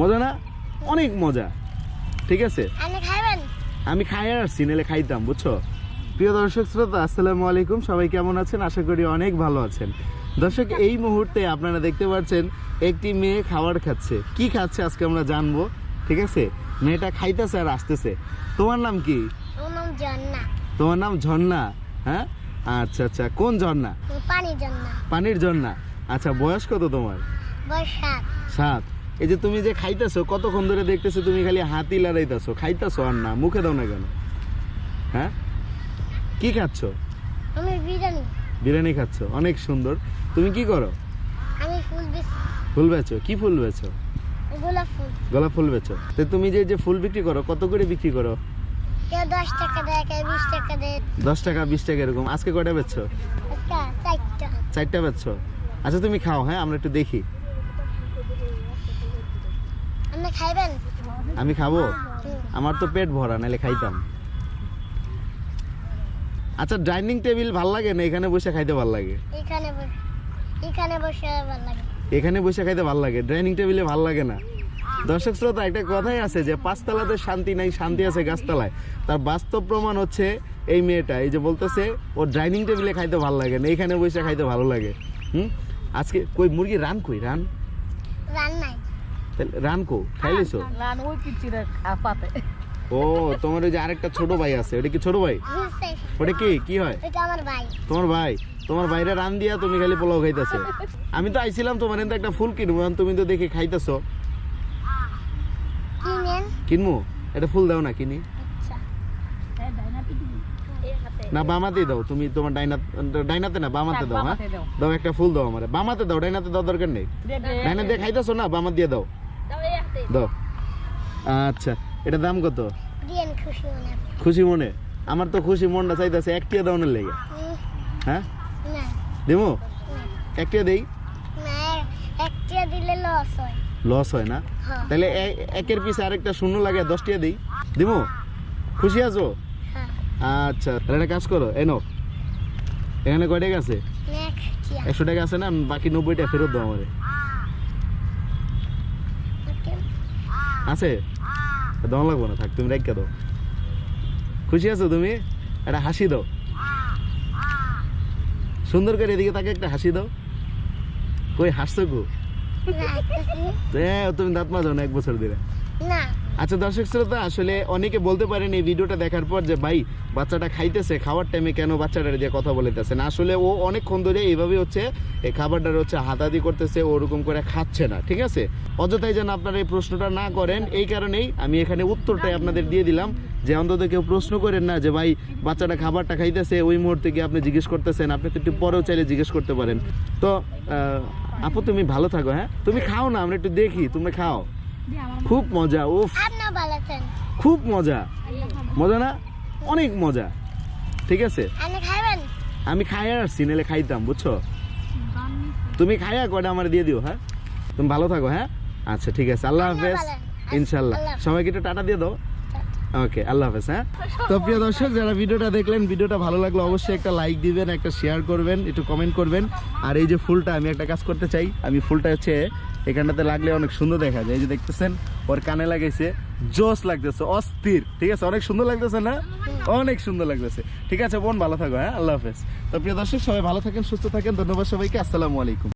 মজা না? অনেক মজা। ঠিক আছে, আমি খাই আর আসছি, নাহলে খাইতাম, বুঝছো? প্রিয় দর্শক শ্রোতা, আসসালামু আলাইকুম। সবাই কেমন আছেন? আশা করি অনেক ভালো আছেন। দর্শক, এই মুহূর্তে আপনারা দেখতে পাচ্ছেন একটি মেয়ে খাবার খাচ্ছে। কি খাচ্ছে আজকে আমরা জানবো। ঠিক আছে, মেয়েটা খাইতেছে আর আসতেছে। তোমার নাম কি? তোমার নাম ঝর্ণা? হ্যাঁ, আচ্ছা আচ্ছা। কোন ঝর্ণা? পানির ঝর্ণা। আচ্ছা, বয়স কত তোমার? 7। এই যে তুমি যে খাইতেছো, কতক্ষণ ধরে দেখতেছো তুমি খালি হাতি লড়াইতেছো, খাইতেছো আর না, মুখে দাও না কেন? হ্যাঁ, কি খাচ্ছ? বিরিয়ানি খাচ্ছ, অনেক সুন্দর। তুমি কি করো? ফুল বেচো? কি ফুল বেচো? গোলাপ ফুল বেচো। তো তুমি যে ফুল বিক্রি করো, কত করে বিক্রি করো? 10 টাকা দেয়, 20 টাকা দেয়। 10 টাকা 20 টাকা এরকম। আজকে কয়টা বেচছো? 4টা বেচছো। আচ্ছা, তুমি খাও। হ্যাঁ, আমরা একটু দেখি। আপনি খাইবেন? আমি খাবো? আমার তো পেট ভরা, নাহলে খাইতাম। আচ্ছা, ডাইনিং টেবিল ভাল লাগে না এখানে বসে খাইতে ভাল লাগে? এখানে বসে ভালো লাগে। এখানে বসে খাইতে ভাল লাগে, ডাইনিং টেবিলে ভাল লাগে না। দর্শক শ্রোতা, একটা কথাই আছে যে 5 তলাতে শান্তি নাই, শান্তি আছে গাছতলায়। তার বাস্তব প্রমাণ হচ্ছে এই মেয়েটা। এই যে বলতেছে ওর ডাইনিং টেবিলে খাইতে ভাল লাগে না, এখানে বসে খাইতে ভালো লাগে। আজকে কই মুরগি রান? কই রান? নাই। রান কো খাইলেছো? ও, তোমার ওই যে আরেকটা ছোট ভাই আছে, ওটা কি ছোট ভাই? ওটা কি হয়? আমার ভাই। তোমার ভাই? তোমার ভাইরা রান দিয়া তুমি খালি পোলাও খাইতেছো। আমি তো আইছিলাম তোমার এখানে একটা ফুল কিনবো, তুমি তো দেখি খাইতেছো। কিনবো? এটা ফুল দাও না, কিনি না। বামাতে দাও তুমি, তোমার ডাইনাতে না, বামাতে দাও। হ্যাঁ, দাও একটা ফুল দাও আমার। বামাতে দাও, ডাইনাতে দাও দরকার নেই। ডাইনা দিয়ে খাইতেছো না, বামা দিয়ে দাও। দাও। আচ্ছা, এটা দাম কত? খুশি মনে? আমার তো খুশি মনটা চাইতেছে একটিয়া দাও না লেগে। হ্যাঁ, দেবো? একটিয়া দেই? লস হয় না? তাহলে একের পিছে আরেকটা শূন্য লাগে, 10 টাকা দেই। দিমু? খুশি আছো? আচ্ছা, তাহলে একটা কাজ করো, এনো। এখানে কয় টাকা আছে? 100 টাকা আছে না? বাকি 90 টাকা ফেরত দাও আমারে। আছে? দাও লাগবো না, থাক, তুমি রেখে দাও। খুশি আছো তুমি? একটা হাসি দাও সুন্দর করে, এদিকে তাকে একটা হাসি দাও। কই হাসছো গো? তুমি দাঁত মাজাও না 1 বছর ধরে? আচ্ছা দর্শক শ্রোতা, আসলে অনেকে বলতে পারেন এই ভিডিওটা দেখার পর যে ভাই, বাচ্চাটা খাইতেছে, খাওয়ার টাইমে কেন বাচ্চাটার দিয়ে কথা বলতেছে না। আসলে ও অনেকক্ষণ ধরে এইভাবে হচ্ছে এই খাবারটার হচ্ছে হাতাহাতি করতেছে, ওরকম করে খাচ্ছে না। ঠিক আছে, অযথাই যেন আপনারা এই প্রশ্নটা না করেন, এই কারণেই আমি এখানে উত্তরটাই আপনাদের দিয়ে দিলাম, যে অন্তত কেউ প্রশ্ন করেন না যে ভাই বাচ্চাটা খাবারটা খাইতেছে, ওই মুহূর্তে গিয়ে আপনি জিজ্ঞেস করতেছেন। আপনি তো একটু পরেও চাইলে জিজ্ঞেস করতে পারেন। তো আপু, তুমি ভালো থাকো। হ্যাঁ, তুমি খাও না, আমরা একটু দেখি, তুমি খাও। খুব মজা। উফ, খুব মজা। মজা না? অনেক মজা। ঠিক আছে, আমি খাই আর আসছি, নাহলে খাইতাম, বুঝছো? তুমি খাইয়া কয়টা আমার দিয়ে দিও। হ্যাঁ, তুমি ভালো থাকো। হ্যাঁ, আচ্ছা ঠিক আছে, আল্লাহ হাফেজ। ইনশাল্লাহ সবাইকে একটু টাটা দিয়ে দাও। ওকে, আল্লাহ হাফেজ। হ্যাঁ, তো প্রিয় দর্শক, যারা ভিডিওটা দেখলেন, ভিডিওটা ভালো লাগলো অবশ্যই একটা লাইক দিবেন, একটা শেয়ার করবেন, একটু কমেন্ট করবেন। আর এই যে ফুলটা, আমি একটা কাজ করতে চাই। আমি ফুলটা হচ্ছে এখানটাতে লাগলে অনেক সুন্দর দেখা যায়। এই যে দেখতেছেন, ওর কানে লাগাইছে, জোস লাগতেছে, অস্থির। ঠিক আছে, অনেক সুন্দর লাগতেছে না? অনেক সুন্দর লাগতেছে। ঠিক আছে বোন, ভালো থাকো। হ্যাঁ, আল্লাহ হাফেজ। তো প্রিয় দর্শক, সবাই ভালো থাকেন, সুস্থ থাকেন। ধন্যবাদ সবাইকে। আসসালামু আলাইকুম।